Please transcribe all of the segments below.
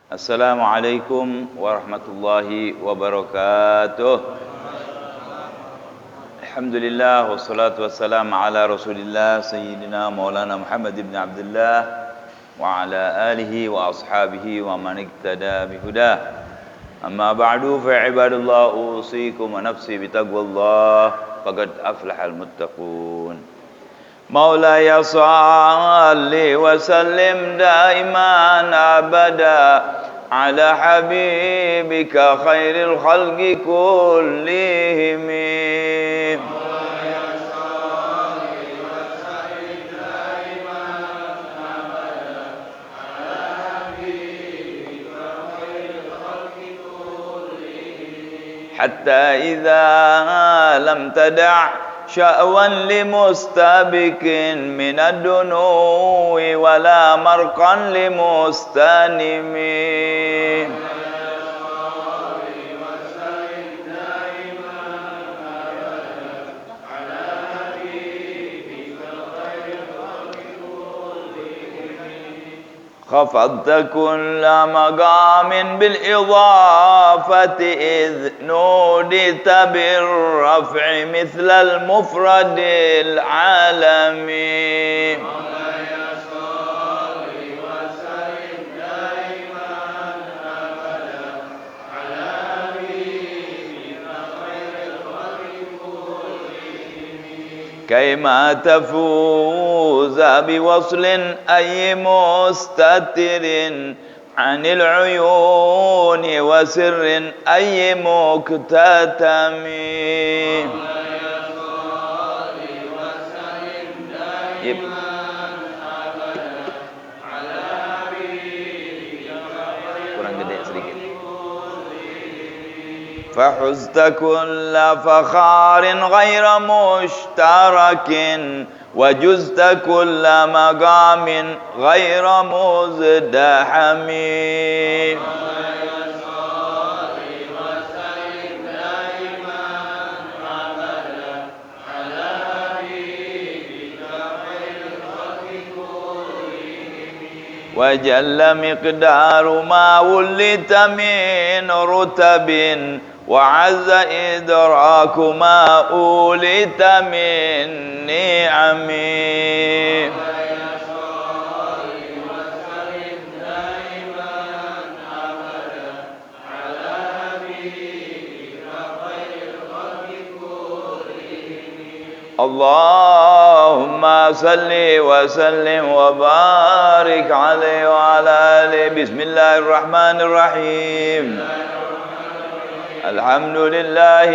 Assalamualaikum warahmatullahi wabarakatuh. Alhamdulillah wassalatu wassalamu ala Rasulillah sayyidina Maulana Muhammad ibn Abdullah wa ala alihi wa ashabihi wa man iktada bihuda. Amma ba'du fa ibadallah usikum wa nafsi bitaqwallah faqad aflahal muttaqun. Maulaya salli wa sallim daiman abada ala habibika khairil khalqi kullihim. Maulaya salli wa sallim daiman abada ala habibika khairil khalqi kullihim. Hatta idza lam tada' شأوا لمستبك من الدنو ولا مرقا لمستنم خفضت كل مقام بالإضافة إذ نودت بالرفع مثل المفرد العالمي. كيما تفوز بوصل أي مستتر عن العيون وسر أي مكتتم. فحزت كل فخار غير مشترك وجزت كل مقام غير مزدحم. وجل مقدار ما ولت من رتب وعز إدراك ما أولت من نعم. اللهم صل وسلم وبارك عليه وعلى آله. بسم الله الرحمن الرحيم. الحمد لله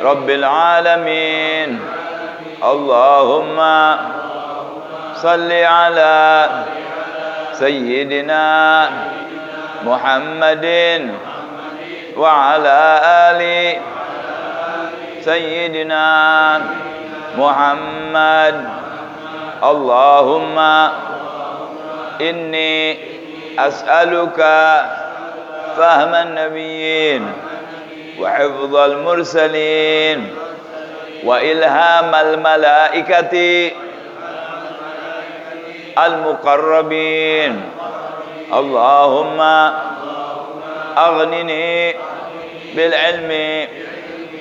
رب العالمين. اللهم صل على سيدنا محمد وعلى آل سيدنا محمد. اللهم إني أسألك فهم النبيين وحفظ المرسلين وإلهام الملائكة المقربين. اللهم أغنني بالعلم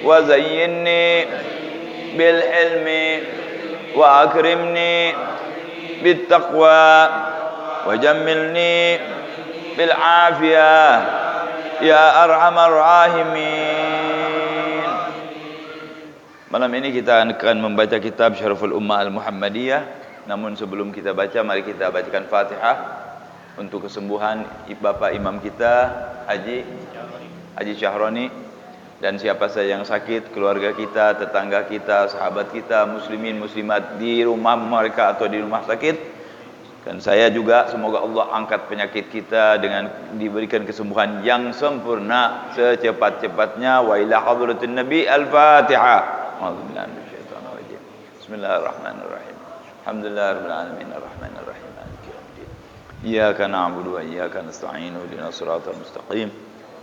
وزينني بالحلم وأكرمني بالتقوى وجملني بالعافية يا أرحم الراحمين. Malam ini kita akan membaca kitab Syaraful Ummah Al-Muhammadiyah. Namun sebelum kita baca, mari kita bacakan Fatihah untuk kesembuhan Bapak Imam kita Haji Syahroni, dan siapa saja yang sakit, keluarga kita, tetangga kita, sahabat kita, muslimin, muslimat di rumah mereka atau di rumah sakit. Dan saya juga, semoga Allah angkat penyakit kita dengan diberikan kesembuhan yang sempurna secepat-cepatnya. Wa ila hadratin Nabi. Al-Fatihah. A'udzubillahi minasyaitonir rajim. Bismillahirrahmanirrahim. Alhamdulillahirabbil alamin arrahmanir rahim maliki yaumiddin. Iyyaka na'budu wa iyyaka nasta'in. Ihdinas siratal mustaqim.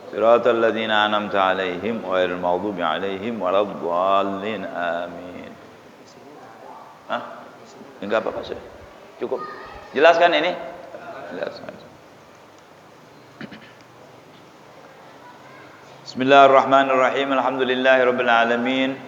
Siratal ladzina an'amta 'alaihim ghairil maghdubi 'alaihim waladdallin. Amin. Enggak apa-apa sudah. Cukup. Jelaskan ini? Jelaskan. Bismillahirrahmanirrahim. Alhamdulillahirabbil alamin.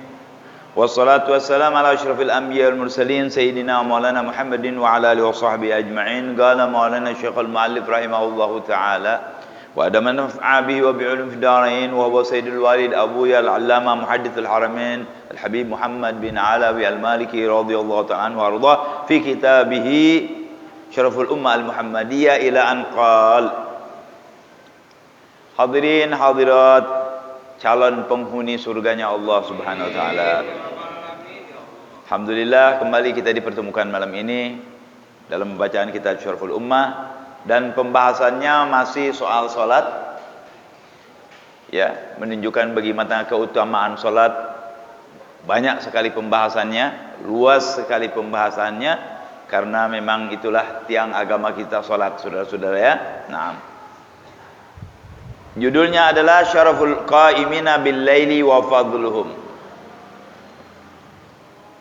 Wassalatu wassalamu ala asyrafil anbiya wal mursalin sayyidina wa maulana Muhammadin wa ala alihi wa sahbihi ajma'in. Qala maulana Syekhul Muallif rahimahullahu taala wa adama naf'a bihi wa bi'ulum fid darain wa huwa sayyidul walid abuya al-allama muhadditsul haramain al-habib Muhammad bin Alawi al-Maliki radhiyallahu ta'ala anhu wa arda fi kitabih Syaraful Ummah al-Muhammadiyah ila an qala. Hadirin hadirat, calon penghuni surganya Allah Subhanahu wa taala. Alhamdulillah kembali kita dipertemukan malam ini dalam pembacaan kitab Syaraful Ummah dan pembahasannya masih soal salat. Ya, menunjukkan bagaimana keutamaan salat. Banyak sekali pembahasannya, luas sekali pembahasannya karena memang itulah tiang agama kita salat, saudara-saudara ya. Naam. Judulnya adalah Syaraful Qa'imina bil Laili wa Fadluhum.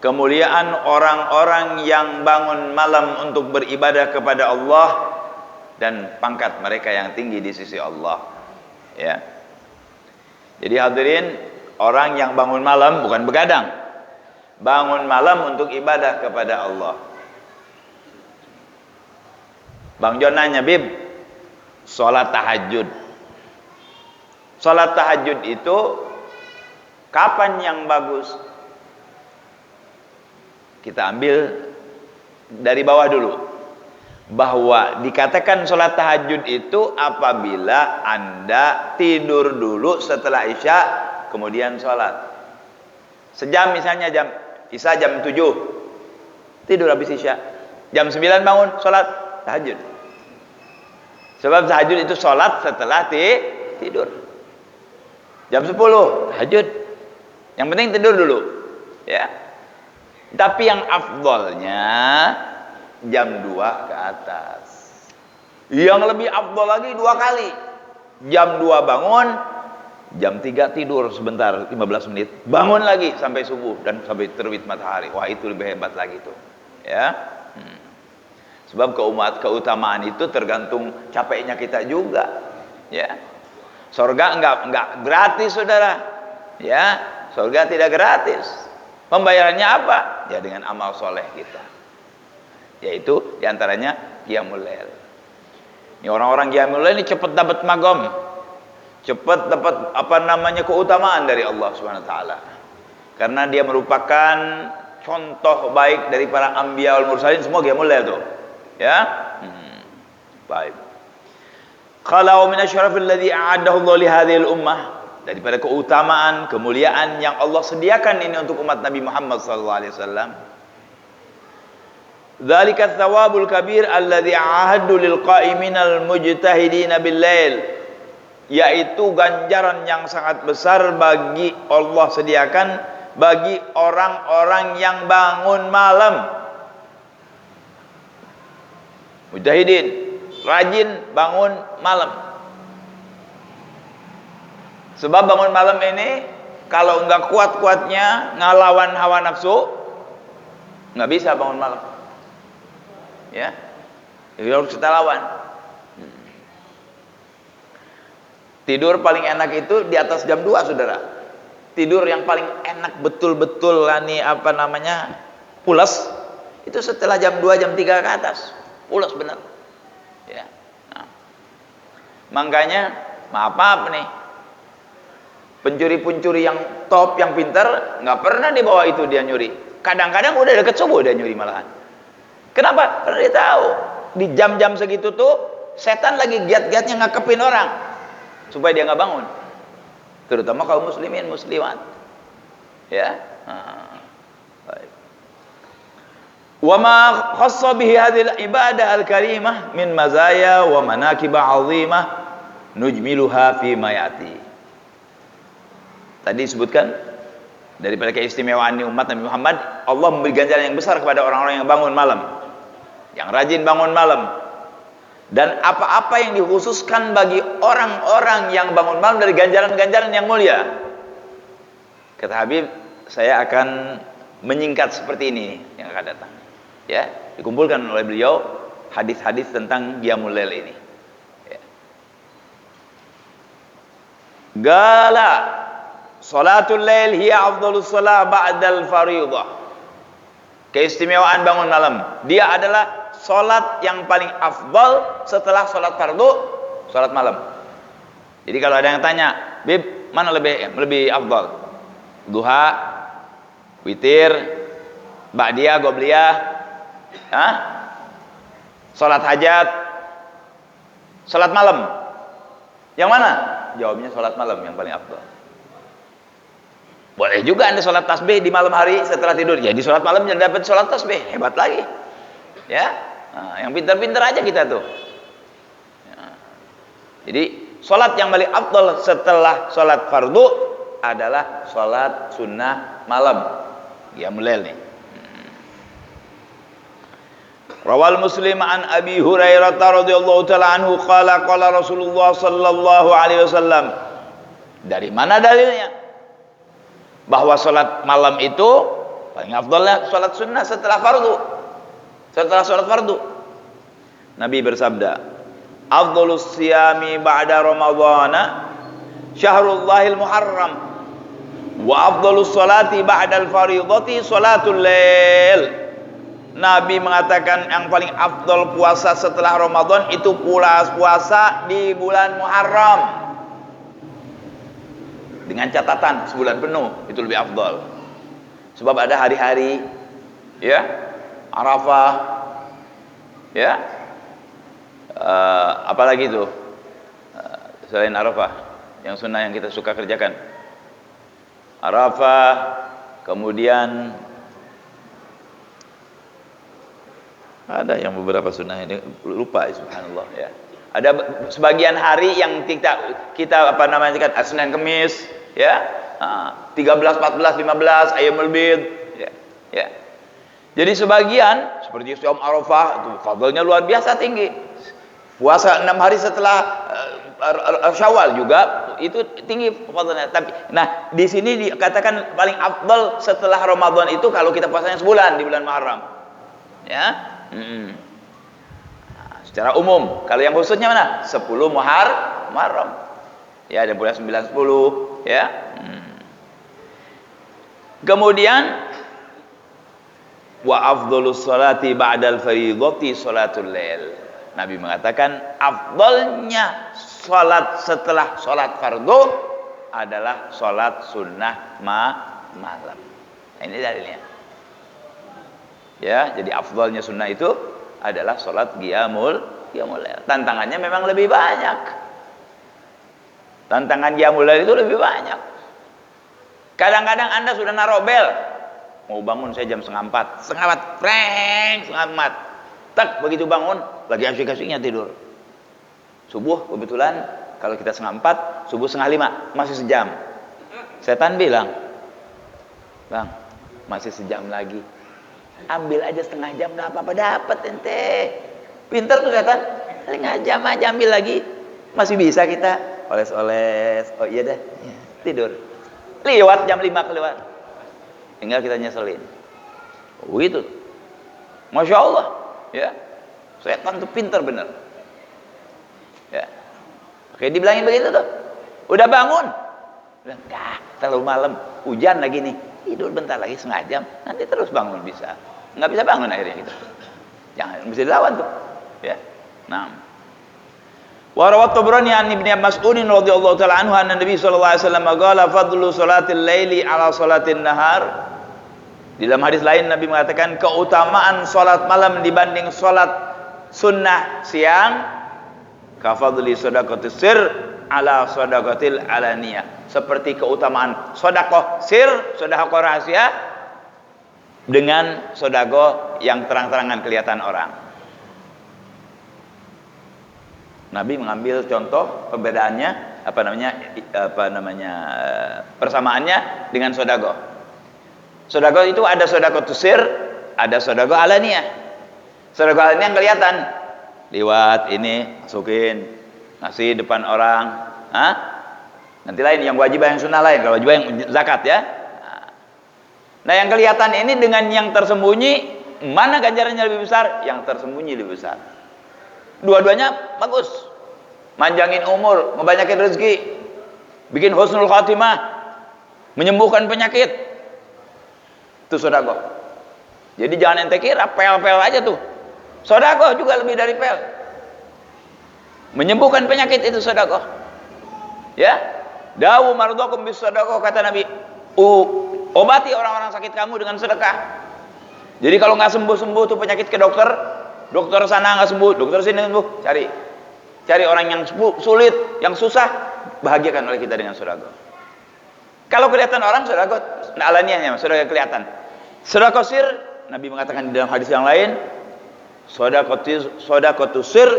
Kemuliaan orang-orang yang bangun malam untuk beribadah kepada Allah dan pangkat mereka yang tinggi di sisi Allah. Ya. Jadi hadirin, orang yang bangun malam bukan begadang. Bangun malam untuk ibadah kepada Allah. Bang Jon nanya, Bib, sholat tahajud. Salat tahajud itu kapan yang bagus? Kita ambil dari bawah dulu. Bahwa dikatakan salat tahajud itu apabila Anda tidur dulu setelah Isya kemudian salat. Sejam misalnya Isya jam 7. Tidur habis Isya. Jam 9 bangun salat tahajud. Sebab tahajud itu salat setelah tidur. Jam 10 tahajud. Yang penting tidur dulu. Ya. Tapi yang afdolnya jam 2 ke atas. Yang lebih afdol lagi 2 kali. Jam 2 bangun, jam 3 tidur sebentar 15 menit. Bangun lagi sampai subuh dan sampai terbit matahari. Wah, itu lebih hebat lagi tuh. Ya. Sebab keutamaan itu tergantung capeknya kita juga. Ya. Surga enggak gratis, saudara. Ya, surga tidak gratis. Pembayarannya apa? Ya dengan amal soleh kita. Yaitu diantaranya qiyamul lail. Ini orang-orang qiyamul lail ini cepat dapat magom, cepat dapat keutamaan dari Allah Subhanahu wa taala. Karena dia merupakan contoh baik dari para anbiya wal mursalin, semua qiyamul lail tuh. Ya. Baik. Kalau min asyrafil ladzi a'addahu Allah li hadhil ummah, daripada keutamaan, kemuliaan yang Allah sediakan ini untuk umat Nabi Muhammad sallallahu alaihi wasallam. Dzalika tsawabul kabir alladzi a'addu lil qa'iminal mujtahidina bil lail, yaitu ganjaran yang sangat besar bagi Allah sediakan bagi orang-orang yang bangun malam. Mujtahidin, rajin bangun malam. Sebab bangun malam ini kalau enggak kuat-kuatnya ngelawan hawa nafsu, enggak bisa bangun malam. Ya. Jadi harus kita lawan. Tidur paling enak itu di atas jam 2, saudara. Tidur yang paling enak betul-betul pulas itu setelah jam 2 jam 3 ke atas. Pulas benar. Ya. Nah. Makanya maaf nih, pencuri-pencuri yang top, yang pintar nggak pernah di bawah itu dia nyuri. Kadang-kadang udah deket subuh dia nyuri malahan. Kenapa? Karena dia tahu di jam-jam segitu tuh setan lagi giat-giatnya ngakepin orang supaya dia nggak bangun. Terutama kaum muslimin muslimat. Ya. Baik. Wa ma khassa bihi hadhil ibadah al-karimah min mazaya wa manaqib 'azimah nujmiluha fi ma yati. Tadi disebutkan daripada keistimewaan umat Nabi Muhammad, Allah memberi ganjaran yang besar kepada orang-orang yang bangun malam, yang rajin bangun malam. Dan apa-apa yang dikhususkan bagi orang-orang yang bangun malam dari ganjaran-ganjaran yang mulia. Kata Habib, saya akan menyingkat seperti ini yang akan datang. Ya, dikumpulkan oleh beliau hadis-hadis tentang qiyamul lail ini. Ya. Gala salatul lail hiya afdhalus shalah ba'dal fardhah. Keistimewaan bangun malam, dia adalah salat yang paling afdal setelah salat fardu, salat malam. Jadi kalau ada yang tanya, "Bib, mana lebih afdal? Duha, witir, ba'diyah, qobliyah, salat hajat, salat malam? Yang mana?" Jawabnya salat malam yang paling afdal. Boleh juga Anda sholat tasbih di malam hari setelah tidur. Ya di sholat malam jangan dapat sholat tasbih. Hebat lagi. Ya. Nah, yang pintar-pintar aja kita tuh. Ya. Jadi sholat yang paling afdal setelah sholat fardu adalah sholat sunnah malam. Qiyamul lail nih. Rawal Muslim an Abi Hurairah radhiyallahu taala anhu qala qala Rasulullah sallallahu alaihi wasallam. Dari mana dalilnya? Bahwa sholat malam itu paling afdalnya sholat sunnah setelah fardu, setelah sholat fardu. Nabi bersabda, afdhalus siyami ba'da ramadhana syahrullahil muharram wa afdhalus sholati ba'dal fardhati sholatul lail. Nabi mengatakan yang paling afdal puasa setelah Ramadan itu puasa di bulan Muharram. Dengan catatan sebulan penuh itu lebih afdal. Sebab ada hari-hari ya, Arafah ya. Apalagi itu selain Arafah yang sunnah yang kita suka kerjakan. Arafah, kemudian ada yang beberapa sunnah ini lupa subhanallah ya. Ada sebagian hari yang kita apa namanya kan Senin Kamis ya, 13, 14, 15 Ayyamul Bid ya. Jadi sebagian seperti Syom Arafah itu fadilnya luar biasa tinggi. Puasa 6 hari setelah Syawal juga itu tinggi fadilnya. Tapi nah di sini dikatakan paling afdal setelah Ramadan itu kalau kita puasanya sebulan di bulan Muharram. Ya. Secara umum, kalau yang khususnya mana? 10 Muharram. Ya, ada bulan 9 10, ya. Kemudian wa afdhalus sholati ba'dal fardhati sholatul lail. Nabi mengatakan afdalnya salat setelah salat fardu adalah salat sunnah malam. Nah, ini dalilnya. Ya, jadi afdalnya sunnah itu adalah salat qiyamul lail. Tantangannya memang lebih banyak. Tantangan qiyamul lail itu lebih banyak. Kadang-kadang Anda sudah naruh bel, mau bangun saya jam 3:30, 3:30, preng, 3:30. Tak begitu bangun, lagi asyik-asyiknya tidur. Subuh kebetulan kalau kita 4:30, subuh 4:30, masih sejam. Setan bilang, "Bang, masih sejam lagi. Ambil aja setengah jam, nggak apa-apa, dapat ente." Pinter tuh setan. Setengah jam aja ambil lagi. Masih bisa kita oles-oles. Oh iya dah, tidur. Lewat jam 5 kelewat. Tinggal kita nyeselin. Oh itu. Masya Allah. Ya. Setan tuh pinter bener. Ya. Oke, dibilangin begitu tuh. Udah bangun. Udah, terlalu malam. Hujan lagi nih. Tidur bentar lagi setengah jam. Nanti terus bangun bisa. Nggak bisa bangun akhirnya gitu. Jangan, bisa dilawan tuh. Ya. Nah. Wa rawat Tabrani an Ibnu Mas'ud radhiyallahu taala anhu anna Nabi sallallahu alaihi wasallam qala fadlu salatil laili ala salatin nahar. Di dalam hadis lain Nabi mengatakan keutamaan salat malam dibanding salat sunnah siang ka fadli shadaqatis sir ala shadaqatil alaniyah. Seperti keutamaan sedekah sir, sedekah rahasia dengan sedekah yang terang-terangan kelihatan orang. Nabi mengambil contoh perbedaannya persamaannya dengan sedekah. Sedekah itu ada sedekah tusir, ada sedekah alaniyah. Sedekah alaniyah yang kelihatan. Liwat ini masukin, ngasih depan orang, nanti lain yang wajib yang sunnah lain, kalau wajib yang zakat ya. Nah, yang kelihatan ini dengan yang tersembunyi, mana ganjarannya lebih besar? Yang tersembunyi lebih besar. Dua-duanya bagus. Manjangin umur, ngebanyakin rezeki. bikin husnul khatimah, menyembuhkan penyakit, itu sedekah. Jadi jangan ente kira pel-pel aja tuh. Sedekah juga lebih dari pel. Menyembuhkan penyakit itu sedekah. Ya, dawu mardakum bis sedekah, kata Nabi. Obati orang-orang sakit kamu dengan sedekah. Jadi kalau nggak sembuh-sembuh tuh penyakit ke dokter, dokter sana nggak sembuh, dokter sini sembuh, cari orang yang sulit, yang susah, bahagiakan oleh kita dengan sedekah. Kalau kelihatan orang sedekah, alaniahnya sedekah kelihatan. Sedekah sir, Nabi mengatakan di dalam hadis yang lain, sedekah sir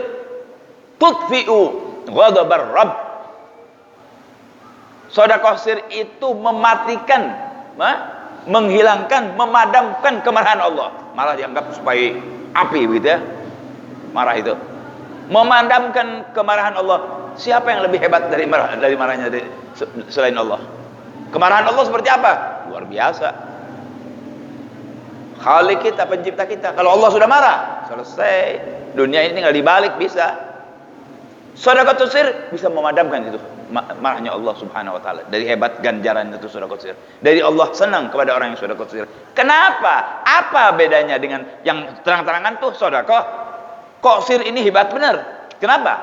tutfi'u ghadabar Rabb. Sedekah sir itu mematikan, menghilangkan, memadamkan kemarahan Allah. Malah dianggap supaya api gitu ya, marah itu. Memadamkan kemarahan Allah. Siapa yang lebih hebat dari marahnya selain Allah? Kemarahan Allah seperti apa? Luar biasa. Khalik kita, pencipta kita. Kalau Allah sudah marah, selesai. Dunia ini tinggal dibalik bisa. Sedekah sir bisa memadamkan itu marahnya Allah Subhanahu wa taala. Dari hebat ganjaran itu sedekah sir. Dari Allah senang kepada orang yang sedekah sir. Kenapa? Apa bedanya dengan yang terang-terangan tuh sedekah? Kok sir ini hebat benar? Kenapa?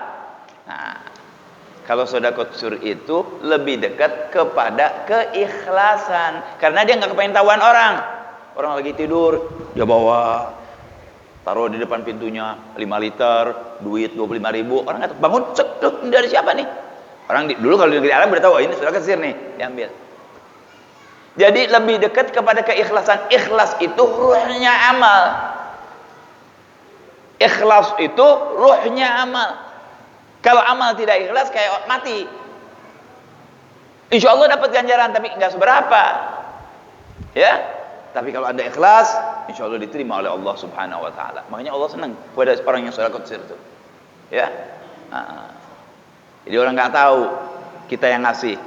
Nah, kalau sedekah sir itu lebih dekat kepada keikhlasan. Karena dia nggak kepengen tahuan orang. Orang lagi tidur, dia bawa, taruh di depan pintunya 5 liter, duit 25.000. Orang nggak bangun, cek, ini dari siapa nih? Orang dulu kalau di negeri Arab udah tahu, ini sedekah sir nih, diambil. Jadi lebih dekat kepada keikhlasan. Ikhlas itu ruhnya amal. Ikhlas itu ruhnya amal. Kalau amal tidak ikhlas kayak mati. Insya Allah dapat ganjaran tapi nggak seberapa. Ya. Tapi kalau Anda ikhlas, insya Allah diterima oleh Allah Subhanahu wa taala. Makanya Allah senang pada orang yang sedekah sir itu. Ya. Nah. Jadi orang nggak tahu kita yang ngasih.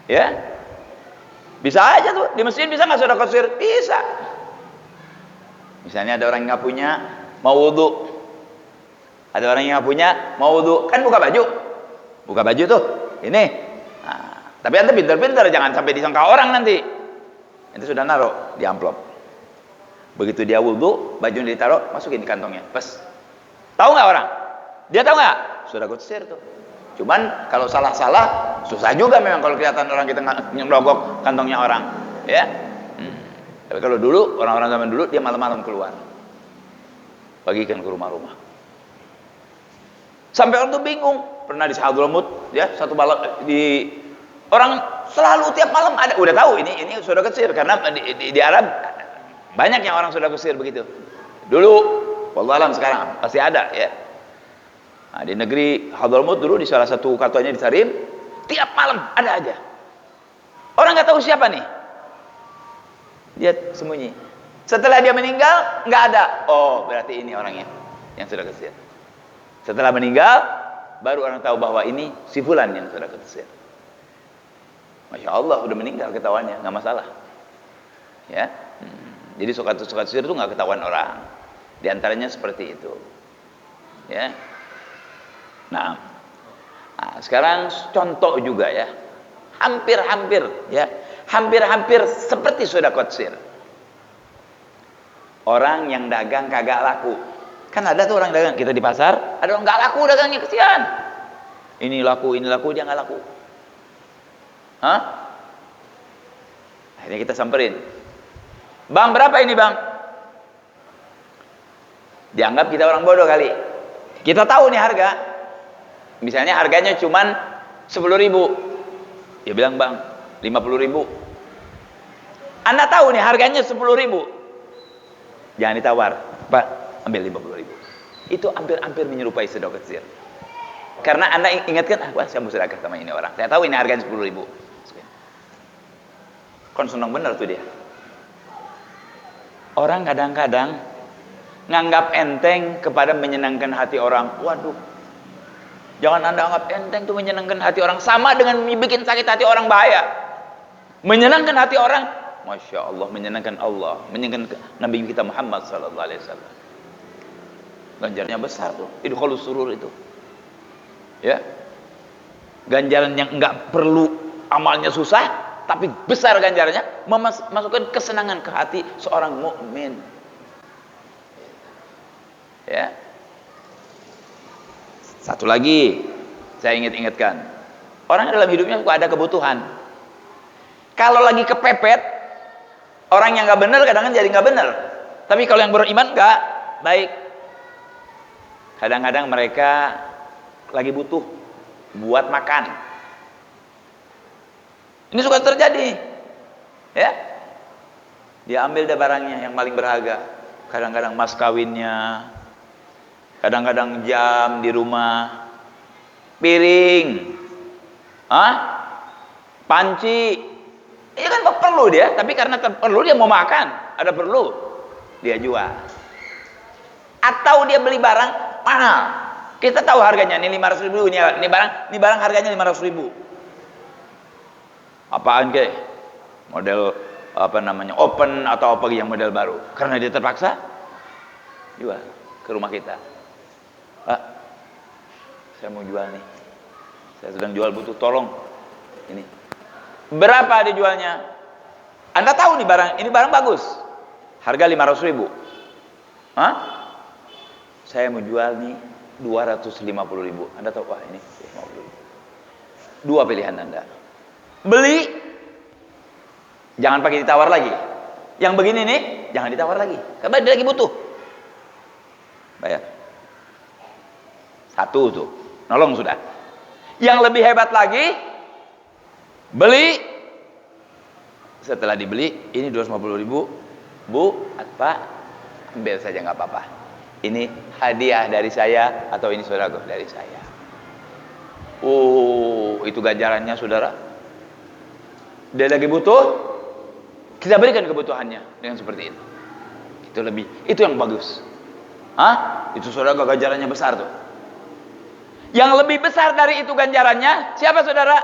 Ya. Bisa aja tuh di masjid bisa nggak sedekah sir? Bisa. Misalnya ada orang yang nggak punya, mau wudu. Ada orang yang nggak punya, mau wudu, kan buka baju. Buka baju tuh. Ini. Nah, tapi Anda pintar-pintar, jangan sampai disangka orang nanti. Itu sudah naruh di amplop. Begitu dia wudu, bajunya ditaruh, masukin di kantongnya. Pas. Tahu nggak orang? Dia tahu nggak? Sudah sir tuh. Cuman kalau salah-salah, susah juga memang kalau kelihatan orang kita ngerogok kantongnya orang. Ya. Tapi kalau dulu, orang-orang zaman dulu, dia malam-malam keluar. Bagikan ke rumah-rumah. Sampai orang tuh bingung. Pernah di Hadramut, ya, satu malam di orang selalu tiap malam ada, udah tahu ini sudah kesir karena di Arab banyak yang orang sudah kesir begitu. Dulu, wallahualam sekarang pasti ada ya. Nah, di negeri Hadramut dulu di salah satu katuanya di Sarim, tiap malam ada aja. Orang nggak tahu siapa nih. Dia sembunyi. Setelah dia meninggal nggak ada. Oh, berarti ini orangnya yang sudah kesir. Setelah meninggal baru orang tahu bahwa ini si fulan yang sudah kesir. Masya Allah udah meninggal ketahuannya, nggak masalah. Ya, jadi suka-suka sir itu nggak ketahuan orang. Di antaranya seperti itu. Ya. Nah, sekarang contoh juga ya, hampir-hampir ya, hampir-hampir seperti sedekah sir. Orang yang dagang kagak laku, kan ada tuh orang dagang kita di pasar, ada orang nggak laku dagangnya kesian. Ini laku, dia nggak laku. Hah? Akhirnya kita samperin. Bang, berapa ini bang? Dianggap kita orang bodoh kali. Kita tahu nih harga. Misalnya harganya cuman 10.000. Dia bilang bang, 50.000. Anda tahu nih harganya 10.000. Jangan ditawar. Pak, ambil 50.000. Itu hampir-hampir menyerupai sedekah sir. Karena Anda ingatkan, wah saya mau sedekah sama ini orang. Saya tahu ini harganya 10.000. Kon senang bener tuh dia. Orang kadang-kadang nganggap enteng kepada menyenangkan hati orang. Waduh, jangan Anda anggap enteng tuh menyenangkan hati orang. Sama dengan bikin sakit hati orang, bahaya. Menyenangkan hati orang, Masya Allah, menyenangkan Allah, menyenangkan Nabi kita Muhammad sallallahu alaihi wasallam. Ganjarnya besar tuh, idkhulus surur itu. Ya. Ganjaran yang enggak perlu amalnya susah, tapi besar ganjarannya, memasukkan kesenangan ke hati seorang mukmin. Ya. Satu lagi saya ingatkan, orang dalam hidupnya suka ada kebutuhan. Kalau lagi kepepet, orang yang nggak benar kadang-kadang jadi nggak benar. Tapi kalau yang beriman nggak baik. Kadang-kadang mereka lagi butuh buat makan. Ini suka terjadi, ya. Dia ambil deh barangnya yang paling berharga. Kadang-kadang mas kawinnya, kadang-kadang jam di rumah, piring, panci. Ini kan perlu dia, tapi karena perlu dia mau makan, ada perlu dia jual. Atau dia beli barang mahal. Kita tahu harganya, ini 500.000, ini barang harganya 500.000. Apaan ke? Model apa namanya? Open atau apa yang model baru. Karena dia terpaksa jual ke rumah kita. Pak, saya mau jual nih. Saya sedang jual, butuh tolong. Ini. Berapa dijualnya? Anda tahu nih barang, ini barang bagus. Harga 500.000. Saya mau jual nih 250.000. Anda tahu, wah ini 50.000. Dua pilihan Anda. Beli, jangan pakai ditawar lagi. Yang begini nih, jangan ditawar lagi. Karena dia lagi butuh. Bayar. Satu tuh, nolong sudah. Yang lebih hebat lagi, beli. Setelah dibeli, ini 250.000. Bu, Pak, ambil saja nggak apa-apa. Ini hadiah dari saya atau ini saudara dari saya. Itu ganjarannya saudara. Dia lagi butuh, kita berikan kebutuhannya dengan seperti itu. Itu yang bagus. Itu saudara ganjarannya besar tuh. Yang lebih besar dari itu ganjarannya, siapa saudara?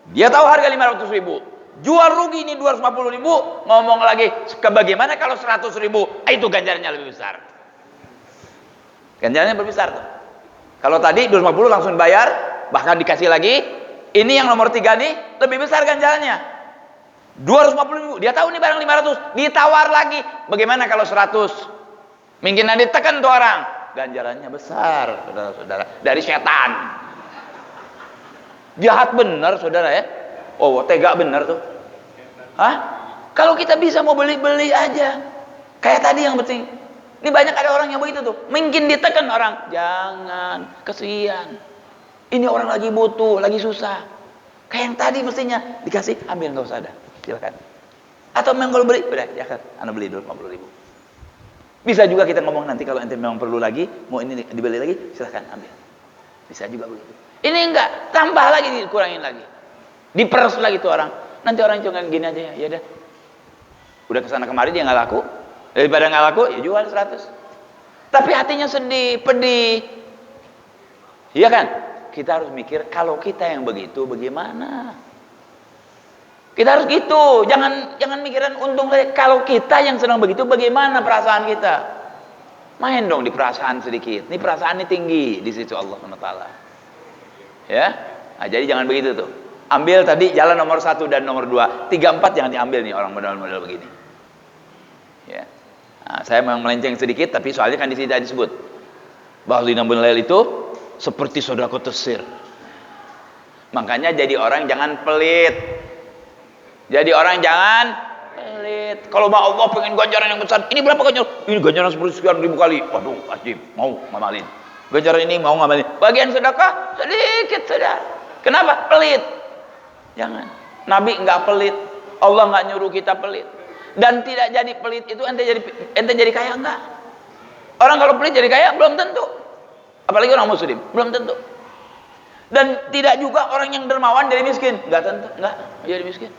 Dia tahu harga 500.000. Jual rugi ini 250.000, ngomong lagi, bagaimana kalau 100.000? Itu ganjarannya lebih besar. Ganjarannya lebih besar tuh. Kalau tadi 250 langsung bayar, bahkan dikasih lagi. Ini yang nomor 3 nih, lebih besar ganjarannya. 250.000, dia tahu nih barang 500, ditawar lagi. Bagaimana kalau 100? Mungkin nanti tekan tuh orang. Ganjarannya besar, saudara-saudara. Dari setan. Jahat benar, saudara ya. Tega benar tuh. Kalau kita bisa mau beli-beli aja. Kayak tadi yang penting. Ini banyak ada orang yang begitu tuh. Mungkin ditekan orang. Jangan, kesian. Ini orang lagi butuh, lagi susah. Kayak yang tadi mestinya dikasih, ambil, nggak usah ada. Silakan. Atau memang kalau beli, udah, ya kan, Anda beli 250.000. Bisa juga kita ngomong nanti kalau ente memang perlu lagi, mau ini dibeli lagi, silakan ambil. Bisa juga begitu. Ini enggak, tambah lagi, dikurangin lagi. Diperes lagi tuh orang. Nanti orang cuma gini aja ya udah. Udah kesana kemari dia nggak laku. Daripada nggak laku, ya jual 100. Tapi hatinya sedih, pedih. Iya kan? Kita harus mikir kalau kita yang begitu bagaimana? Kita harus gitu. Jangan mikiran untung saja. Kalau kita yang sedang begitu bagaimana perasaan kita? Main dong di perasaan sedikit. Ini perasaan ini tinggi di situ Allah SWT. Ya. Nah, jadi jangan begitu tuh. Ambil tadi jalan nomor 1 dan nomor 2. 3, 4 jangan diambil nih orang model-model begini. Ya. Nah, saya memang melenceng sedikit tapi soalnya kan di sini disebut bahwa Lina bin Lail itu seperti sodako tesir. Makanya jadi orang jangan pelit. Jadi orang jangan pelit. Kalau Allah pengen ganjaran yang besar, ini berapa ganjaran? Ini ganjaran seperti sekian ribu kali. Waduh, wajib mau ngamalin. Ganjaran ini mau ngamalin. Bagian sedekah sedikit saja. Kenapa? Pelit. Jangan. Nabi enggak pelit. Allah enggak nyuruh kita pelit. Dan tidak jadi pelit itu ente jadi kaya enggak? Orang kalau pelit jadi kaya belum tentu. Apalagi orang muslim, belum tentu. Dan tidak juga orang yang dermawan jadi miskin, enggak tentu, enggak jadi miskin.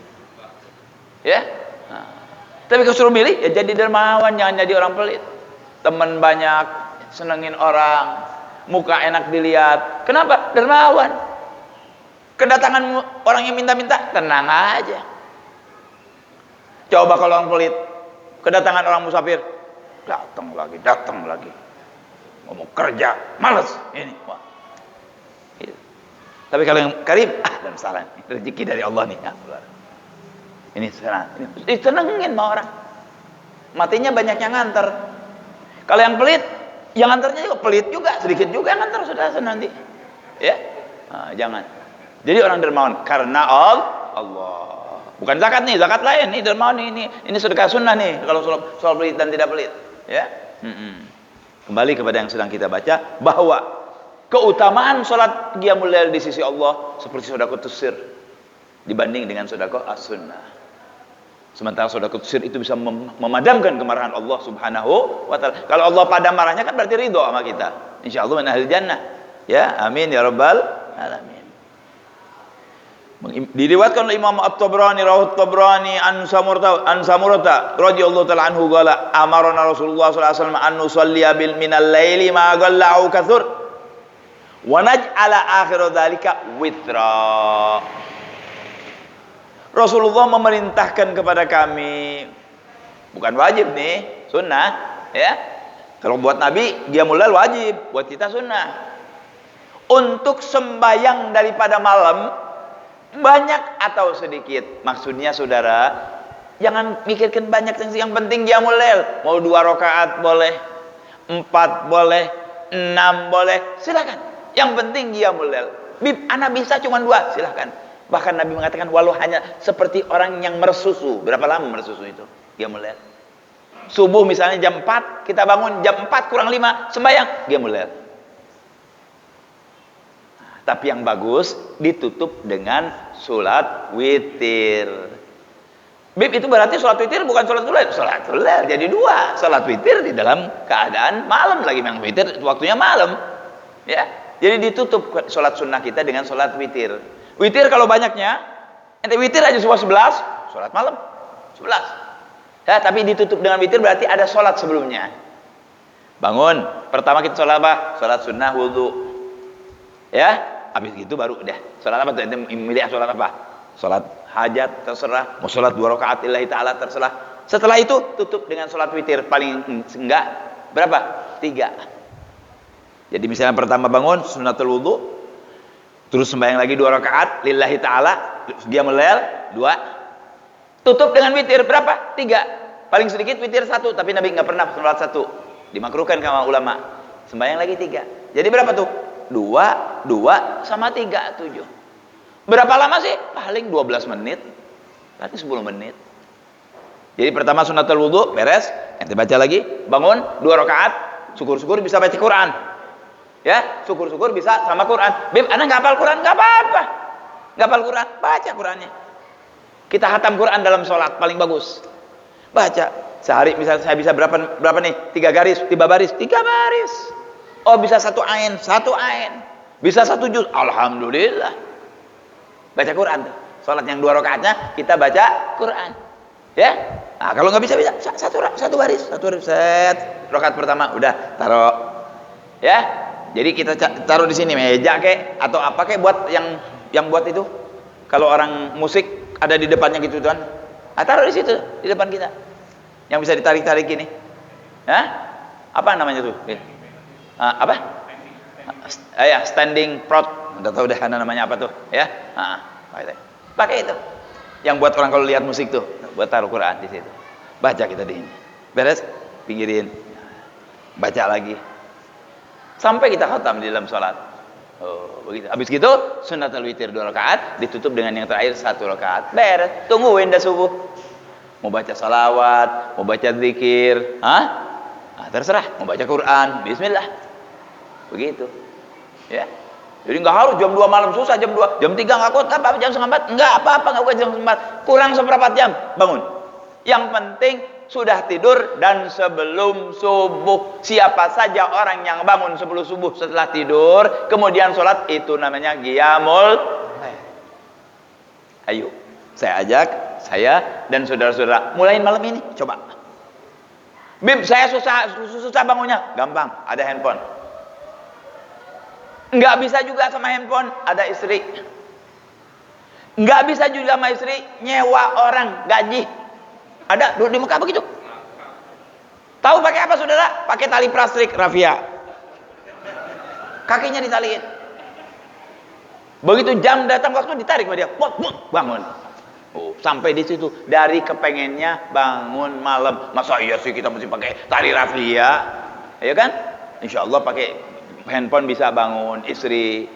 Ya. Nah. Tapi kalau suruh milih ya jadi dermawan, jangan jadi orang pelit. Teman banyak, senengin orang, muka enak dilihat. Kenapa? Dermawan. Kedatangan orang yang minta-minta, tenang aja. Coba kalau orang pelit, kedatangan orang musafir, datang lagi. Ngomong kerja, males ini. Wah. Tapi kalau yang karim, dan salah, rezeki dari Allah nih. Ini senang, ini disenengin sama orang. Matinya banyak yang nganter. Kalau yang pelit, yang nganternya juga pelit juga, sedikit juga yang nganter sudah nanti. Ya, nah, jangan. Jadi orang dermawan karena Allah. Bukan zakat nih, zakat lain. Ini dermawan ini sedekah sunnah nih. Kalau soal pelit dan tidak pelit, ya. Kembali kepada yang sedang kita baca, bahwa keutamaan sholat qiyamul lail di sisi Allah seperti sedekah sir dibanding dengan sedekah as-sunnah. Sementara sedekah sir itu bisa memadamkan kemarahan Allah Subhanahu wa taala. Kalau Allah padam marahnya kan berarti ridho sama kita. Insyaallah min ahli jannah. Ya, amin ya rabbal alamin. Diriwayatkan oleh Imam At-Tabrani rawat Tabrani an Samurata radhiyallahu taala anhu qala amarna Rasulullah sallallahu alaihi wasallam an nusalliya bil minal laili ma qalla au kathur wa naj'ala akhir dzalika witra. Rasulullah memerintahkan kepada kami, bukan wajib nih, sunnah, ya. Kalau buat Nabi qiyamul lail wajib, buat kita sunnah. Untuk sembayang daripada malam banyak atau sedikit. Maksudnya saudara, jangan mikirkan banyak, yang penting qiyamul lail. Mau 2 rakaat boleh, 4 boleh, 6 boleh, silakan. Yang penting qiyamul lail. Ana bisa cuma 2, silakan. Bahkan Nabi mengatakan walau hanya seperti orang yang mersusu. Berapa lama mersusu itu? Qiyamul lail. Subuh misalnya jam 4, kita bangun jam 4 kurang 5 sembahyang qiyamul lail. Tapi yang bagus ditutup dengan salat witir. Bib itu berarti salat witir bukan salat lail. Salat lail jadi 2. Salat witir di dalam keadaan malam lagi, memang witir waktunya malam. Ya. Jadi ditutup salat sunnah kita dengan salat witir. Witir kalau banyaknya, ente witir aja cuma 11, sholat malam 11. Ya, tapi ditutup dengan witir berarti ada sholat sebelumnya. Bangun, pertama kita sholat apa? Sholat sunnah wudu. Ya, habis itu baru udah. Sholat apa tuh? Ente milih sholat apa? Sholat hajat terserah, mau sholat 2 rakaat lillahi ta'ala terserah. Setelah itu tutup dengan sholat witir, paling enggak berapa? 3. Jadi misalnya pertama bangun sunnatul wudu, terus sembahyang lagi 2 rakaat lillahi ta'ala, qiyamul lail 2. Tutup dengan witir berapa? 3. Paling sedikit witir 1, tapi Nabi nggak pernah sholat 1. Dimakruhkan sama ulama. Sembahyang lagi 3. Jadi berapa tuh? 2 sama 3, 7. Berapa lama sih? Paling 12 menit. Berarti 10 menit. Jadi pertama sunnatul wudu beres, ente baca lagi, bangun 2 rakaat, syukur-syukur bisa baca Quran. Ya, syukur-syukur bisa sama Quran. Bib, ana nggak hafal Quran, nggak apa-apa. Nggak hafal Quran, baca Qurannya. Kita hatam Quran dalam sholat, paling bagus. Baca. Sehari misalnya saya bisa berapa nih? 3 garis, 3 baris, 3 baris. Oh, bisa 1 ain, 1 ain. Bisa 1 juz, alhamdulillah. Baca Quran. Sholat yang 2 rakaatnya, kita baca Quran. Ya. Nah, kalau nggak bisa, satu baris, set. Rakaat pertama, udah, taruh. Ya. Jadi kita taruh di sini meja kek atau apa kek buat yang buat itu. Kalau orang musik ada di depannya gitu kan. Taruh di situ di depan kita. Yang bisa ditarik-tarik gini. Hah? Apa namanya tuh? Apa? Ya, standing prod. Enggak tahu deh namanya apa tuh, ya. Pakai itu. Yang buat orang kalau lihat musik tuh, buat taruh Quran di situ. Baca kita di sini. Beres? Pinggirin. Baca lagi. Sampai kita khatam di dalam sholat. Oh, begitu. Habis gitu sunnatul witir 2 rakaat ditutup dengan yang terakhir 1 rakaat. Beres. Tungguin dah subuh. Mau baca salawat, mau baca zikir, terserah. Mau baca Quran, bismillah. Begitu. Ya. Jadi nggak harus jam 2 malam, susah jam 2. Jam 3 nggak kuat, apa jam 4? Enggak apa-apa, nggak kuat jam 4. Kurang seperempat jam, bangun. Yang penting sudah tidur dan sebelum subuh. Siapa saja orang yang bangun sebelum subuh setelah tidur kemudian sholat, itu namanya qiyamul lail. Ayo, saya ajak saya dan saudara-saudara mulain malam ini, coba. Bib, saya susah bangunnya. Gampang, ada handphone. Nggak bisa juga sama handphone, ada istri. Nggak bisa juga sama istri, nyewa orang gaji. Ada di Mekah begitu. Tahu pakai apa saudara? Pakai tali plastik rafia. Kakinya ditaliin. Begitu jam datang waktu ditarik sama dia, bangun. Oh, sampai di situ dari kepengennya bangun malam. Masa iya sih kita mesti pakai tari rafia? Ya kan? Insya Allah pakai handphone bisa bangun istri.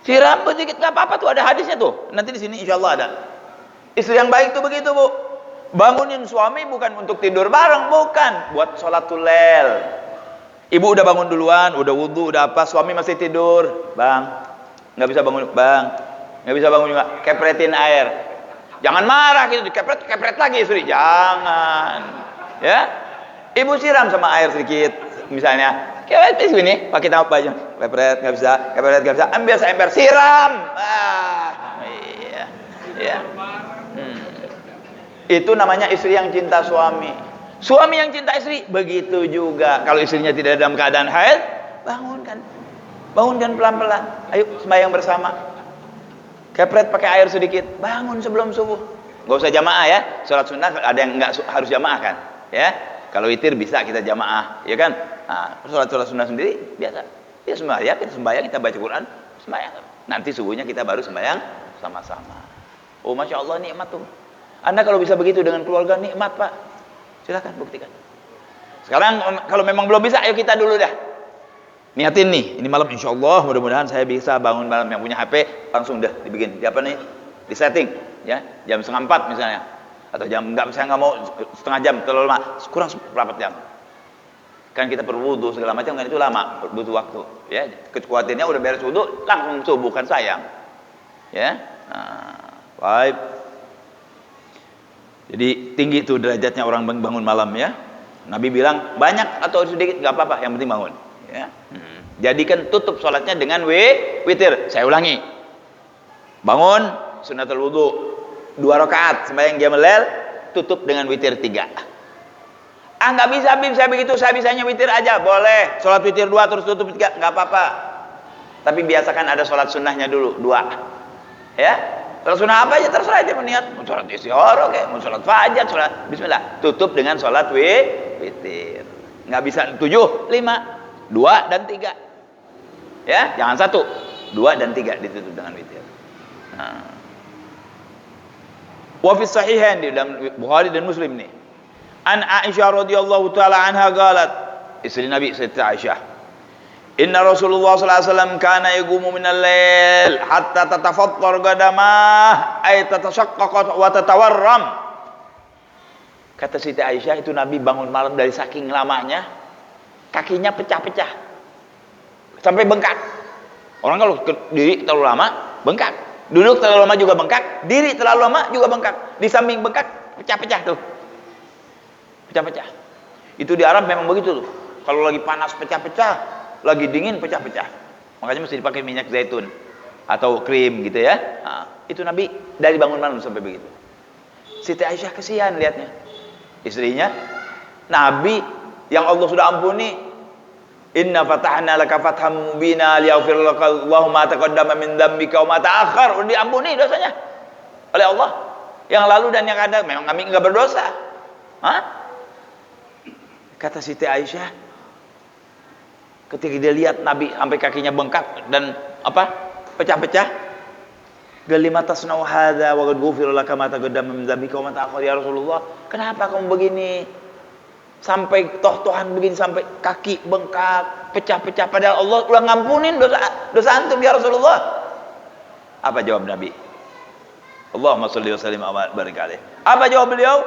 Siram sedikit nggak apa-apa tuh, ada hadisnya tuh. Nanti di sini insya Allah ada. Istri yang baik tuh begitu, Bu. Bangunin suami bukan untuk tidur bareng, bukan, buat sholatul lail. Ibu udah bangun duluan, udah wudu, udah apa, suami masih tidur. Bang, nggak bisa bangun, bang, nggak bisa bangun juga, kepretin air. Jangan marah gitu, kepret lagi istri, jangan. Ya, ibu siram sama air sedikit, misalnya, kayak ini, pakai tambah aja, kepret nggak bisa, ambil seember, siram. Iya, iya. Itu namanya istri yang cinta suami. Suami yang cinta istri begitu juga. Kalau istrinya tidak dalam keadaan haid, bangunkan pelan-pelan. Ayo sembahyang bersama. Kepret pakai air sedikit, bangun sebelum subuh. Gak usah jamaah ya. Sholat sunnah ada yang nggak harus jamaah kan? Ya. Kalau witir bisa kita jamaah, ya kan? Nah, sholat sunnah sendiri biasa. Ya sembahyang, kita baca Quran, sembahyang. Nanti subuhnya kita baru sembahyang sama-sama. Oh, masya Allah, nikmat tuh. Anda kalau bisa begitu dengan keluarga, nikmat Pak. Silahkan buktikan. Sekarang kalau memang belum bisa, ayo kita dulu dah. Niatin nih, ini malam insya Allah mudah-mudahan saya bisa bangun malam. Yang punya HP langsung dah dibikin. Di apa nih? Di setting, ya. Jam 3:30 misalnya. Atau saya nggak mau setengah jam terlalu lama. Kurang seperempat jam. Kan kita perlu wudu segala macam, kan itu lama, butuh waktu. Ya, kekuatannya udah beres wudu, langsung subuh, kan sayang. Ya, baik. Jadi tinggi tuh derajatnya orang bangun malam ya. Nabi bilang banyak atau sedikit nggak apa-apa, yang penting bangun. Ya. Jadikan tutup sholatnya dengan witir. Saya ulangi. Bangun sunnatul wudu 2 rakaat sembahyang qiyamul lail, tutup dengan witir 3. Nggak bisa Bim, saya begitu, saya bisanya witir aja. Boleh. Sholat witir 2 terus tutup 3, nggak apa-apa. Tapi biasakan ada sholat sunnahnya dulu 2. Ya. Sholat sunnah apa aja terserah aja meniat. Mau sholat istighfar, oke. Mau sholat fajar, sholat bismillah. Tutup dengan sholat witir. Nggak bisa 7, 5, 2 dan 3. Ya, jangan 1, 2 dan 3 ditutup dengan witir. Wa fi sahihain di dalam Bukhari dan Muslim nih. An Aisyah radhiyallahu taala anha qalat, istri Nabi Sayyidah Aisyah, inna Rasulullah sallallahu alaihi wasallam kana yaqumu minal lail hatta tatafattar qadamah ay tatashaqqaq wa tatawarram. Kata Siti Aisyah, itu Nabi bangun malam dari saking lamanya kakinya pecah-pecah sampai bengkak. Orang kalau diri terlalu lama bengkak, duduk terlalu lama juga bengkak, diri terlalu lama juga bengkak, di samping bengkak pecah-pecah tuh, pecah-pecah. Itu di Arab memang begitu tuh. Kalau lagi panas pecah-pecah, lagi dingin pecah-pecah. Makanya mesti dipakai minyak zaitun atau krim gitu ya. Nah, itu Nabi dari bangun malam sampai begitu. Siti Aisyah kesian lihatnya. Istrinya Nabi yang Allah sudah ampuni. Inna fatahna laka fatham mubina liyaghfir laka Allahu ma taqaddama min dzambika wa ma ta'akhkhar. Udah diampuni dosanya oleh Allah. Yang lalu dan yang ada, memang kami enggak berdosa. Hah? Kata Siti Aisyah, ketika dia lihat Nabi sampai kakinya bengkak dan pecah-pecah, galima tasnau hadza wa qad ghufira laka ma taqaddama min dzambika wa ma ta'akhkhar. Ya Rasulullah, kenapa kamu begini? Sampai toh-tohan begini, sampai kaki bengkak, pecah-pecah, padahal Allah udah ngampunin dosa antum ya Rasulullah. Apa jawab Nabi? Allahumma shalli wa sallim wa barik alaihi. Apa jawab beliau?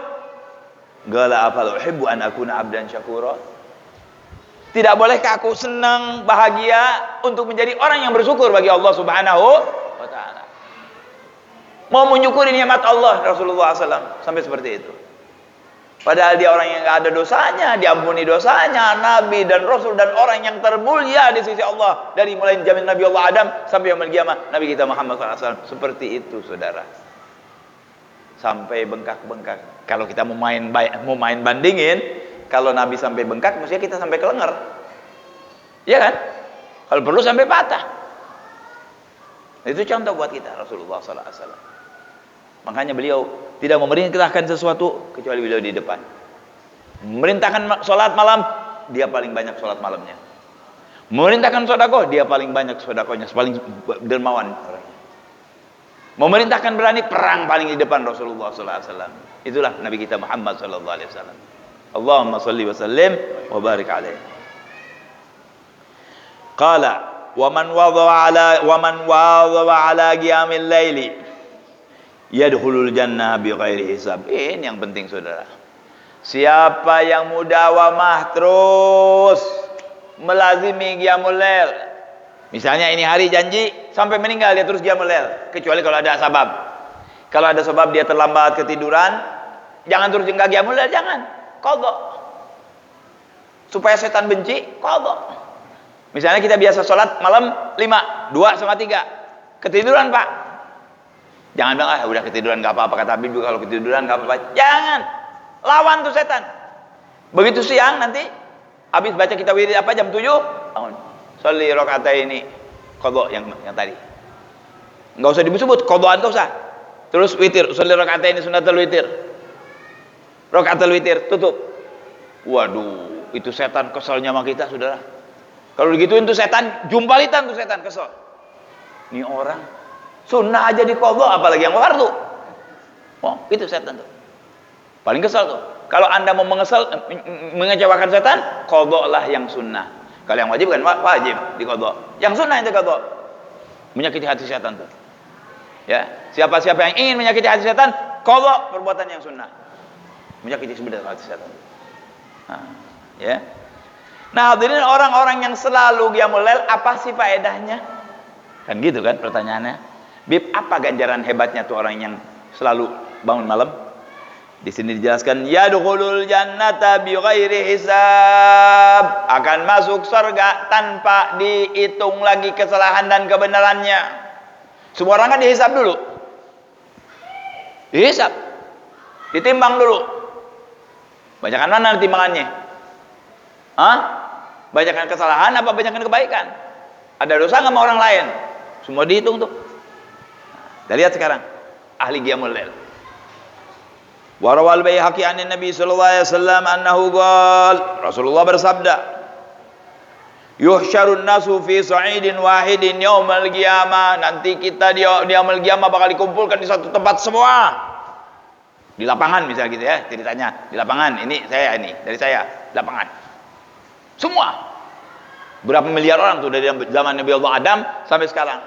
Qala afala uhibbu an akuna 'abdan syakura. Tidak bolehkah aku senang, bahagia untuk menjadi orang yang bersyukur bagi Allah Subhanahu wa taala. Mau menyukuri nikmat Allah Rasulullah SAW sampai seperti itu. Padahal dia orang yang nggak ada dosanya, diampuni dosanya, Nabi dan Rasul dan orang yang termulia di sisi Allah, dari mulai zaman Nabi Allah Adam sampai yaumul qiyamah Nabi kita Muhammad SAW. Seperti itu saudara, sampai bengkak-bengkak. Kalau kita mau main bandingin, kalau Nabi sampai bengkak, mestinya kita sampai kelenger, ya kan? Kalau perlu sampai patah. Itu contoh buat kita Rasulullah SAW. Makanya beliau tidak memerintahkan sesuatu kecuali beliau di depan. Memerintahkan sholat malam, dia paling banyak sholat malamnya. Memerintahkan sedekah, dia paling banyak sedekahnya, paling dermawan orangnya. Memerintahkan berani, perang paling di depan Rasulullah sallallahu alaihi wasallam. Itulah Nabi kita Muhammad sallallahu alaihi wasallam. Allahumma shalli wa sallim wa barik alaihi. Qala wa man wadha'a ala qiyamil laili yadkhulul jannah bi ghairi hisab. Ini yang penting saudara. Siapa yang mudawamah terus melazimi qiyamul lail. Misalnya ini hari janji sampai meninggal dia terus qiyamul lail, kecuali kalau ada sebab. Kalau ada sebab dia terlambat ketiduran, jangan terus enggak qiyamul lail, jangan. Qadha. Supaya setan benci, qadha. Misalnya kita biasa sholat malam 5, 2 sama 3. Ketiduran Pak. Jangan bilang, udah ketiduran gak apa-apa. Kata Habib juga kalau ketiduran gak apa-apa. Jangan. Lawan tuh setan. Begitu siang nanti, habis baca kita wirid apa jam 7, bangun. Sholli rakaataini qadha yang tadi. Enggak usah disebut qadhaan, enggak usah. Terus witir, sholli rakaataini sunnatul witir. Rakaatul witir tutup. Waduh, itu setan keselnya sama kita, Saudara. Kalau digituin tuh setan, jumpalitan tuh setan kesel. Ini orang sunnah aja di qadha, apalagi yang fardu. Oh, itu setan tuh. Paling kesel tuh. Kalau Anda mau mengecewakan setan, qadha lah yang sunnah. Kalau yang wajib kan wajib di qadha. Yang sunnah itu qadha. Menyakiti hati setan tuh. Ya, siapa-siapa yang ingin menyakiti hati setan, qadha perbuatan yang sunnah. Menyakiti sebenarnya hati setan. Nah, ya. Nah, hadirin, orang-orang yang selalu qiyamul lail, apa sih faedahnya? Kan gitu kan pertanyaannya. Bib, apa ganjaran hebatnya tuh orang yang selalu bangun malam? Di sini dijelaskan, yadkhulul jannata bighairi hisab, akan masuk surga tanpa dihitung lagi kesalahan dan kebenarannya. Semua orang kan dihisab dulu. Dihisab. Ditimbang dulu. Bacakan mana timbangannya? Hah? Banyakan kesalahan apa banyakan kebaikan? Ada dosa nggak sama orang lain? Semua dihitung tuh. Kita lihat sekarang ahli qiyamul lail. Wa rawal Baihaqi an Nabi sallallahu alaihi wasallam annahu qala, Rasulullah bersabda, yuhsyarun nasu fi sa'idin wahidin yaumal qiyamah. Nanti kita di yaumul qiyamah bakal dikumpulkan di satu tempat semua. Di lapangan misalnya gitu ya, ceritanya. Di lapangan, ini saya, ini dari saya, lapangan. Semua. Berapa miliar orang tuh dari zaman Nabi Allah Adam sampai sekarang.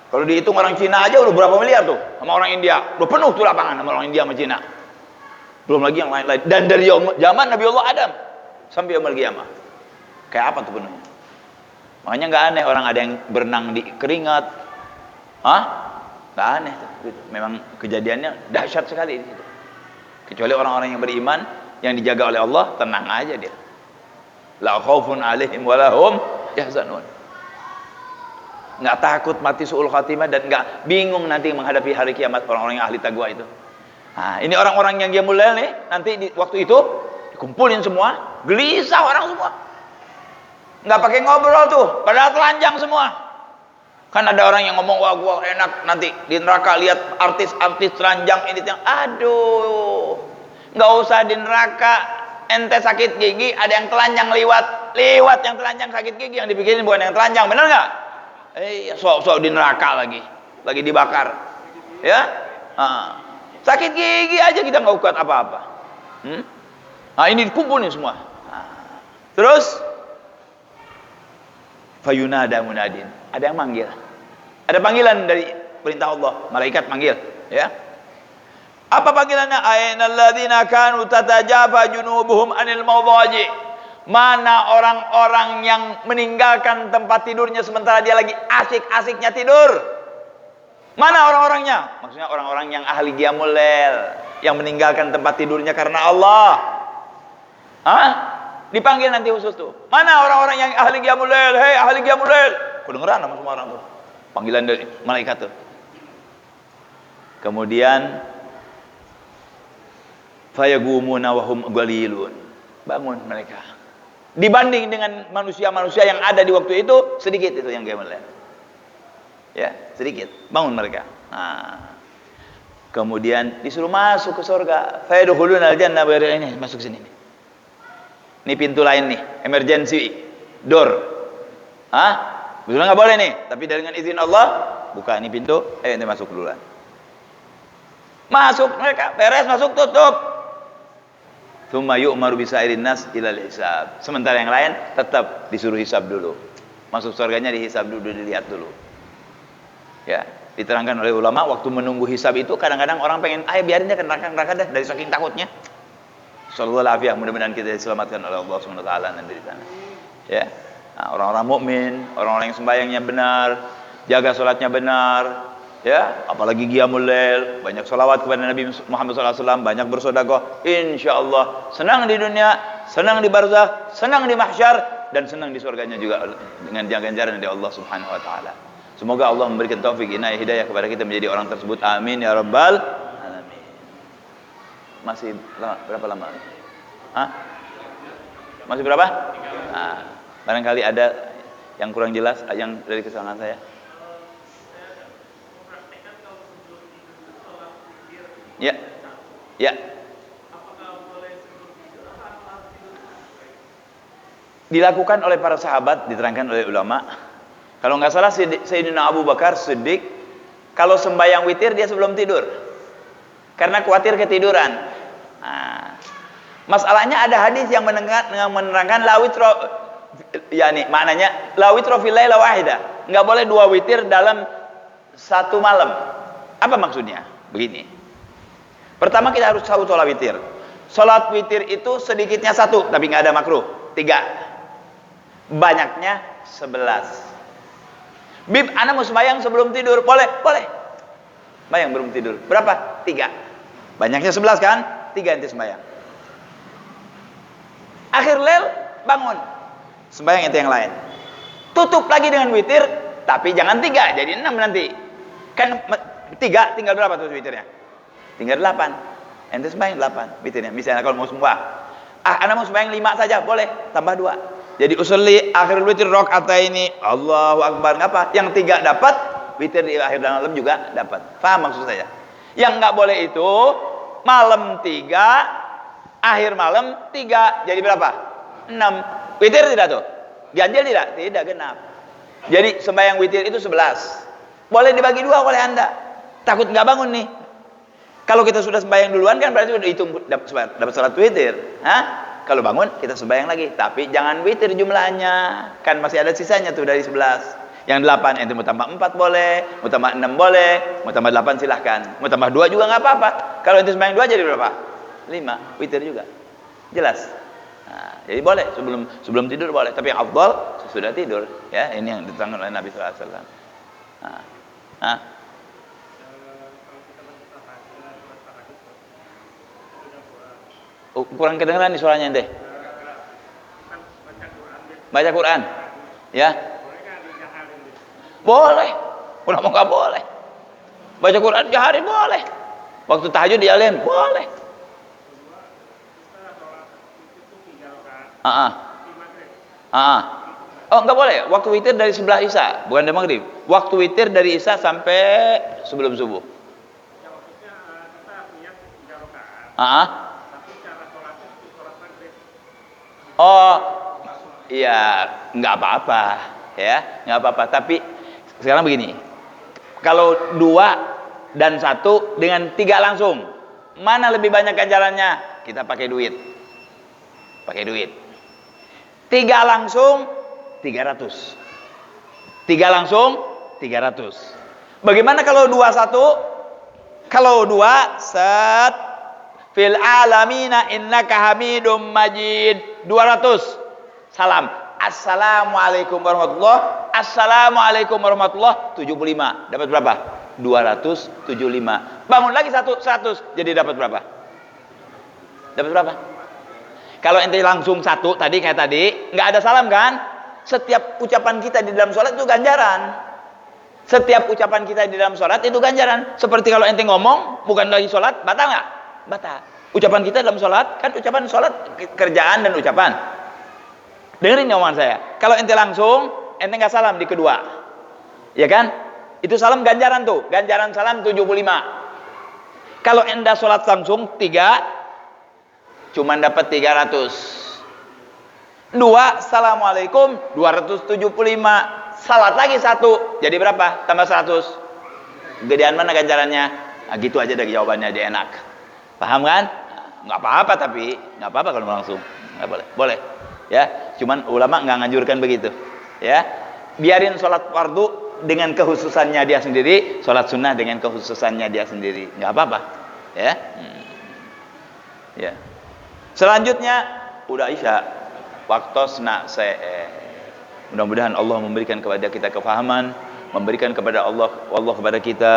Kalau dihitung orang Cina aja udah berapa miliar tuh, sama orang India. Udah penuh tuh lapangan sama orang India sama Cina. Belum lagi yang lain-lain. Dan dari zaman Nabi Allah Adam sampai yaumul qiyamah. Kayak apa tuh penuhnya? Makanya nggak aneh orang ada yang berenang di keringat. Hah? Nggak aneh tuh. Gitu. Memang kejadiannya dahsyat sekali di situ. Kecuali orang-orang yang beriman yang dijaga oleh Allah, tenang aja dia. La khaufun alaihim wa lahum yahzanun. Enggak takut mati suul khatimah dan enggak bingung nanti menghadapi hari kiamat orang-orang yang ahli taqwa itu. Nah, ini orang-orang yang qiyamul lail nih, nanti di waktu itu dikumpulin semua, gelisah orang semua. Enggak pakai ngobrol tuh, padahal telanjang semua. Kan ada orang yang ngomong, wah gua enak nanti di neraka lihat artis-artis telanjang ini yang aduh. Enggak usah di neraka. Ente sakit gigi, ada yang telanjang liwat yang telanjang sakit gigi, yang dipikirin bukan yang telanjang, bener nggak? Sok-sok di neraka lagi dibakar, ya? Sakit gigi aja kita nggak kuat apa-apa. Nah ini dikumpulin semua. Terus, fayunada munadin, ada yang manggil, ada panggilan dari perintah Allah, malaikat manggil, ya? Apa panggilannya? Ainal ladzina kanu tatajafa junubuhum anil mawdaji. Mana orang-orang yang meninggalkan tempat tidurnya sementara dia lagi asik-asiknya tidur? Mana orang-orangnya? Maksudnya orang-orang yang ahli qiyamul lail, yang meninggalkan tempat tidurnya karena Allah. Hah? Dipanggil nanti khusus tuh. Mana orang-orang yang ahli qiyamul lail? Hei ahli qiyamul lail. Kedengeran sama semua orang tuh. Panggilan dari malaikat tuh. Kemudian fayagumuna wa hum qalilun. Bangun mereka. Dibanding dengan manusia-manusia yang ada di waktu itu, sedikit itu yang qiyamul lail. Ya, sedikit. Bangun mereka. Nah. Kemudian disuruh masuk ke surga. Fayadkhuluna al-jannah, ini masuk sini nih. Ini pintu lain nih, emergency door. Hah? Betul nggak boleh nih, tapi dengan izin Allah buka ini pintu, ente masuk duluan. Masuk mereka, beres masuk tutup. Tsumma yu'maru bisairin nas ilal hisab. Sementara yang lain tetap disuruh hisab dulu. Masuk surganya dihisab dulu, dilihat dulu. Ya, diterangkan oleh ulama waktu menunggu hisab itu kadang-kadang orang pengen, ayo biarin dia ke neraka dah dari saking takutnya. Sallallahu alaihi wasallam, mudah-mudahan kita diselamatkan oleh Allah Subhanahu wa taala nanti di sana. Ya. Nah, orang-orang mukmin, orang-orang yang sembahyangnya benar, jaga salatnya benar, ya, apalagi qiyamul lail, banyak selawat kepada Nabi Muhammad SAW, banyak bersedekah, insyaallah senang di dunia, senang di barzakh, senang di mahsyar, dan senang di surganya juga dengan ganjaran dari Allah Subhanahu wa taala. Semoga Allah memberikan taufik inayah hidayah kepada kita menjadi orang tersebut. Amin ya rabbal alamin. Masih berapa lama? Hah? Masih berapa? Nah, barangkali ada yang kurang jelas yang dari kesalahan saya. Ya. Ya. Dilakukan oleh para sahabat, diterangkan oleh ulama. Kalau nggak salah Sayyidina Abu Bakar Siddiq kalau sembahyang witir dia sebelum tidur. Karena khawatir ketiduran. Nah, masalahnya ada hadis yang menerangkan la witro, yakni maknanya la witro fil laila wahida. Enggak boleh dua witir dalam satu malam. Apa maksudnya? Begini. Pertama kita harus tahu sholat witir. Sholat witir itu sedikitnya satu, tapi nggak ada makruh. 3. Banyaknya 11. Bib, ana mau sembahyang sebelum tidur, boleh? Boleh. Sembahyang belum tidur. Berapa? 3. Banyaknya 11 kan? 3 ente sembahyang. Akhir lel bangun. Sembahyang ente yang lain. Tutup lagi dengan witir, tapi jangan 3, jadi 6 nanti. Kan 3 tinggal berapa tuh witirnya? Tinggal 8. Ente sembahyang 8 witirnya. Misalnya kalau mau sembahyang, ana mau sembahyang 5 saja, boleh, tambah 2. Jadi usolli akhir witir rakaataini, Allahu akbar, ngapa? Yang 3 dapat, witir di akhir dan malam juga dapat. Paham maksud saya? Yang enggak boleh itu malam 3, akhir malam 3. Jadi berapa? 6. Witir tidak tuh? Ganjil tidak? Tidak, genap. Jadi sembahyang witir itu 11. Boleh dibagi 2 oleh Anda. Takut enggak bangun nih. Kalau kita sudah sembahyang duluan kan berarti sudah hitung dapat salat witir. Hah? Kalau bangun kita sembahyang lagi, tapi jangan witir jumlahnya. Kan masih ada sisanya tuh dari 11. Yang 8 ente mau tambah 4 boleh, mau tambah 6 boleh, mau tambah 8 silahkan. Mau tambah 2 juga nggak apa-apa. Kalau ente sembahyang 2 jadi berapa? 5, witir juga. Jelas. Nah, jadi boleh sebelum tidur boleh, tapi yang afdal sesudah tidur, ya. Ini yang diterangkan oleh Nabi sallallahu alaihi wasallam. Nah. Kurang kedengeran nih suaranya ente. Baca Quran. Ya. Boleh. Kenapa enggak boleh? Baca Quran hari boleh. Waktu tahajud dialin boleh. Oh, enggak boleh. Waktu witir dari sebelah Isya, bukan dari maghrib. Waktu witir dari Isya sampai sebelum subuh. Oh, iya, nggak apa-apa, ya, nggak apa-apa. Tapi sekarang begini, kalau 2 dan 1 dengan 3 langsung, mana lebih banyak ganjarannya? Kita pakai duit, 3 langsung 300, 3 langsung 300. Bagaimana kalau 2-1? Kalau 2 set fil alamina innaka hamidum majid 200. Salam. Assalamualaikum warahmatullah. Assalamualaikum warahmatullah 75. Dapat berapa? 275. Bangun lagi 100. Jadi dapat berapa? Dapat berapa? Kalau ente langsung 1 tadi kayak tadi, nggak ada salam kan? Setiap ucapan kita di dalam sholat itu ganjaran. Setiap ucapan kita di dalam sholat itu ganjaran. Seperti kalau ente ngomong bukan lagi sholat, batal nggak? Batal. Ucapan kita dalam sholat kan ucapan sholat kerjaan dan ucapan. Dengerin omongan saya. Kalau ente langsung, ente nggak salam di kedua, ya kan? Itu salam ganjaran tuh. Ganjaran salam 75. Kalau ente sholat langsung 3, cuman dapat 300. 2 assalamualaikum 275. salat lagi 1, jadi berapa? Tambah 100. Gedean mana ganjarannya? Nah, gitu aja dari jawabannya, dia enak. Paham kan? Nggak apa-apa, tapi nggak apa-apa kalau langsung. Nggak boleh. Boleh. Ya, cuman ulama nggak nganjurkan begitu. Ya. Biarin sholat fardu dengan kekhususannya dia sendiri, sholat sunnah dengan kekhususannya dia sendiri. Nggak apa-apa. Ya. Ya. Selanjutnya udah Isya. Waktosna mudah-mudahan Allah memberikan kepada kita kefahaman, memberikan kepada Allah kepada kita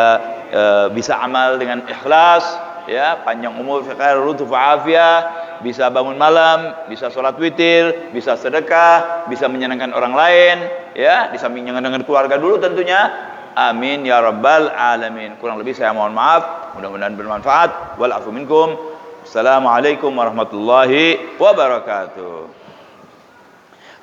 bisa amal dengan ikhlas, ya, panjang umur, fikir, lutuf, afiyah, bisa bangun malam, bisa sholat witir, bisa sedekah, bisa menyenangkan orang lain, ya, di samping dengan keluarga dulu tentunya. Amin ya rabbal alamin. Kurang lebih saya mohon maaf, mudah-mudahan bermanfaat. Wal afu minkum. Assalamualaikum warahmatullahi wabarakatuh.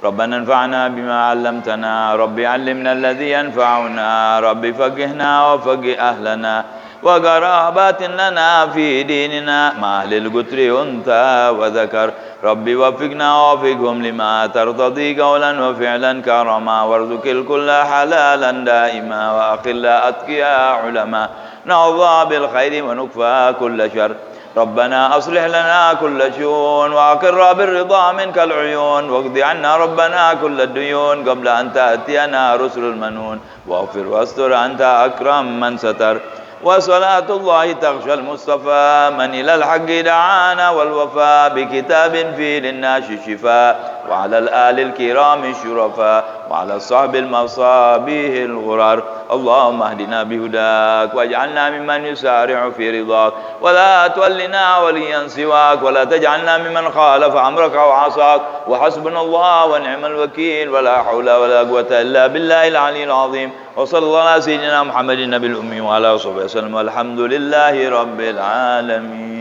ربنا انفعنا بما علمتنا رب علمنا الذي ينفعنا رب فقهنا وفقه أهلنا وقرابات لنا في ديننا مع أهل القتر أنثى وذكر رب وفقنا ووفقهم لما ترتضي قولا وفعلا كرما وارزق الكل حلالا دائما وأقل أتقياء علما نعوذ بالخير ونكفى كل شر ربنا أصلح لنا كل شؤون وأقر بالرضا منك العيون واقض عنا ربنا كل الديون قبل أن تأتينا رسل المنون واغفر واستر أنت أكرم من ستر وصلاة الله تغشى المصطفى من إلى الحق دعانا والوفاء بكتاب فيه للناس شفاء وعلى الآل الكرام الشرفاء وعلى الصحب المصابيح الغرار اللهم اهدنا بهداك واجعلنا ممن يسارع في رضاك ولا تولنا وليا سواك ولا تجعلنا ممن خالف أمرك وعصاك وحسبنا الله ونعم الوكيل ولا حول ولا قوة إلا بالله العلي العظيم وصلى الله على سيدنا محمد النبي الأمي وعلى آله وصحبه وسلم والحمد لله رب العالمين.